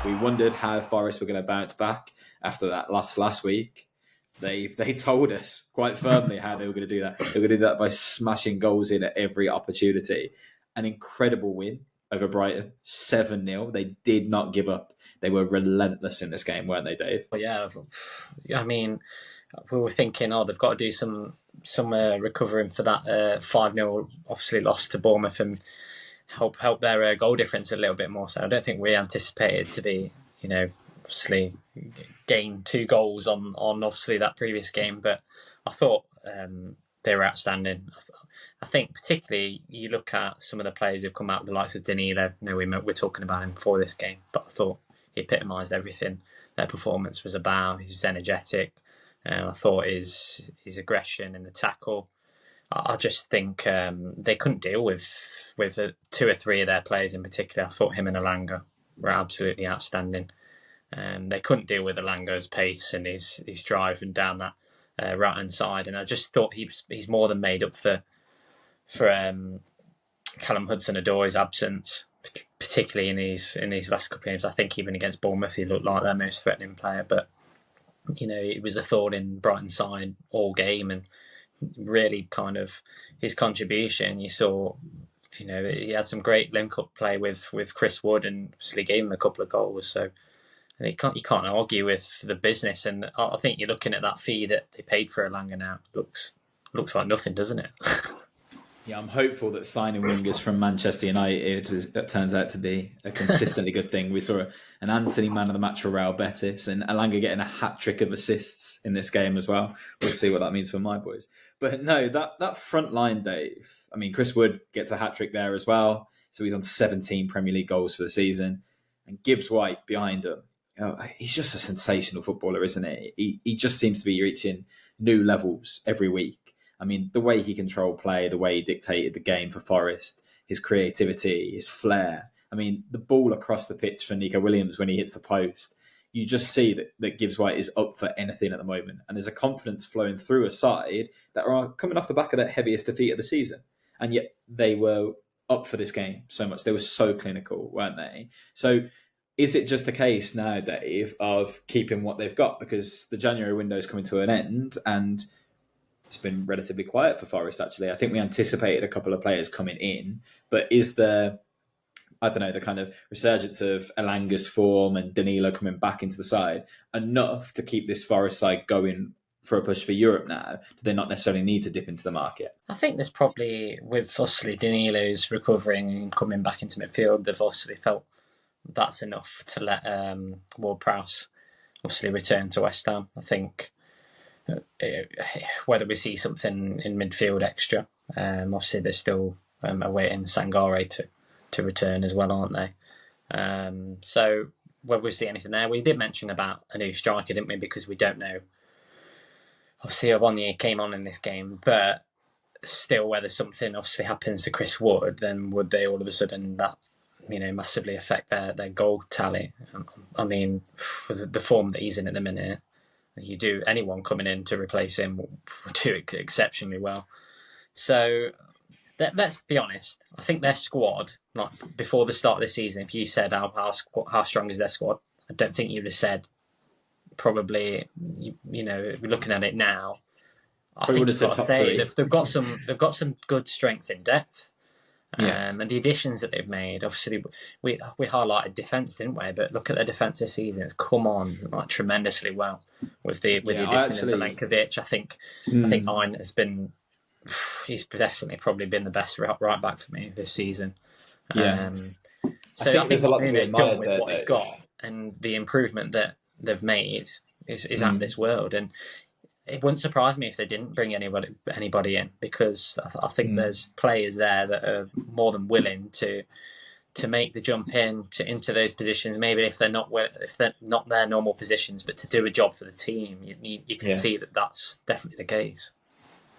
We wondered how Forest were going to bounce back after that last week. They told us quite firmly how they were going to do that. They were going to do that by smashing goals in at every opportunity. An incredible win over Brighton, 7-0. They did not give up. They were relentless in this game, weren't they, Dave? Well, yeah, I mean, we were thinking, they've got to do some recovering for that 5-0 obviously loss to Bournemouth and help their goal difference a little bit more. So I don't think we anticipated to be, obviously gain 2 goals on obviously that previous game. But I thought they were outstanding. I think particularly you look at some of the players who've come out, the likes of Danilo. We're talking about him before this game, but I thought he epitomised everything their performance was about. He was energetic. I thought his aggression in the tackle. I just think they couldn't deal with 2 or 3 of their players in particular. I thought him and Elanga were absolutely outstanding. They couldn't deal with Elanga's pace and his drive and down that right hand side. And I just thought he's more than made up for Callum Hudson-Odoi's absence, particularly in these last couple of games. I think even against Bournemouth, he looked like their most threatening player. But it was a thorn in Brighton's side all game, and really kind of his contribution. You saw, he had some great link-up play with Chris Wood, and obviously gave him a couple of goals. So you can't argue with the business. And I think you're looking at that fee that they paid for Elanga now. Looks like nothing, doesn't it? Yeah, I'm hopeful that signing wingers from Manchester United that turns out to be a consistently good thing. We saw an Anthony man of the match for Real Betis, and Elanga getting a hat-trick of assists in this game as well. We'll see what that means for my boys. But no, that front line, Dave, I mean, Chris Wood gets a hat-trick there as well. So he's on 17 Premier League goals for the season. And Gibbs-White behind him. He's just a sensational footballer, isn't he? He just seems to be reaching new levels every week. I mean, the way he controlled play, the way he dictated the game for Forest, his creativity, his flair. I mean, the ball across the pitch for Nico Williams when he hits the post, you just see that Gibbs-White is up for anything at the moment. And there's a confidence flowing through a side that are coming off the back of that heaviest defeat of the season. And yet they were up for this game so much. They were so clinical, weren't they? So is it just a case now, Dave, of keeping what they've got? Because the January window is coming to an end, and it's been relatively quiet for Forest, actually. I think we anticipated a couple of players coming in, but is there, I don't know, the kind of resurgence of Elanga's form and Danilo coming back into the side enough to keep this Forest side going for a push for Europe now? Do they not necessarily need to dip into the market? I think there's probably, with obviously Danilo's recovering and coming back into midfield, they've obviously felt that's enough to let Ward-Prowse obviously return to West Ham. I think whether we see something in midfield extra, obviously they're still awaiting Sangare to return as well, aren't they? So whether we see anything there, we did mention about a new striker, didn't we? Because we don't know. Obviously, Avonye came on in this game, but still, whether something obviously happens to Chris Wood, then would they all of a sudden that massively affect their goal tally? I mean, with the form that he's in at the minute, anyone coming in to replace him will do exceptionally well. So let's be honest. I think their squad, like before the start of the season, if you said how strong is their squad, I don't think you'd have said. Probably, we're looking at it now. I think you've got to say they've got some good strength in depth. And the additions that they've made, obviously, we highlighted defence, didn't we? But look at their defence this season; it's come on like tremendously well with the addition of Milenkovic. I think Ein has been, he's definitely probably been the best right back for me this season. So I think there's a lot to be admired with what he's got, and the improvement that they've made is out of this world. And it wouldn't surprise me if they didn't bring anybody in, because I think there's players there that are more than willing to make the jump into those positions. Maybe if they're not their normal positions, but to do a job for the team, you can see that that's definitely the case.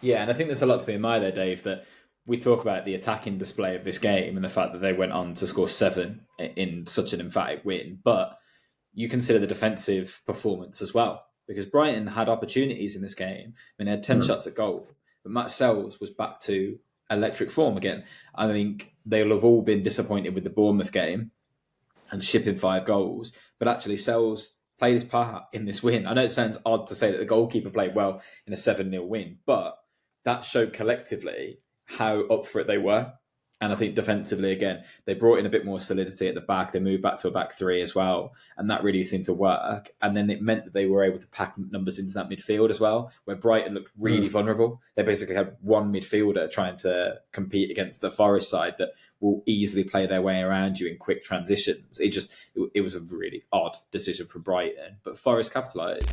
Yeah, and I think there's a lot to be admired there, Dave. That we talk about the attacking display of this game and the fact that they went on to score 7 in such an emphatic win, but you consider the defensive performance as well. Because Brighton had opportunities in this game. I mean, they had 10 shots at goal. But Matt Sells was back to electric form again. I think they'll have all been disappointed with the Bournemouth game. and shipping 5 goals, but actually Sells played his part in this win. I know it sounds odd to say that the goalkeeper played well in a 7-0 win, but that showed collectively how up for it they were. And I think defensively, again, they brought in a bit more solidity at the back. They moved back to a back 3 as well. And that really seemed to work. And then it meant that they were able to pack numbers into that midfield as well, where Brighton looked really vulnerable. They basically had one midfielder trying to compete against the Forest side that will easily play their way around you in quick transitions. It was a really odd decision for Brighton. But Forest capitalised.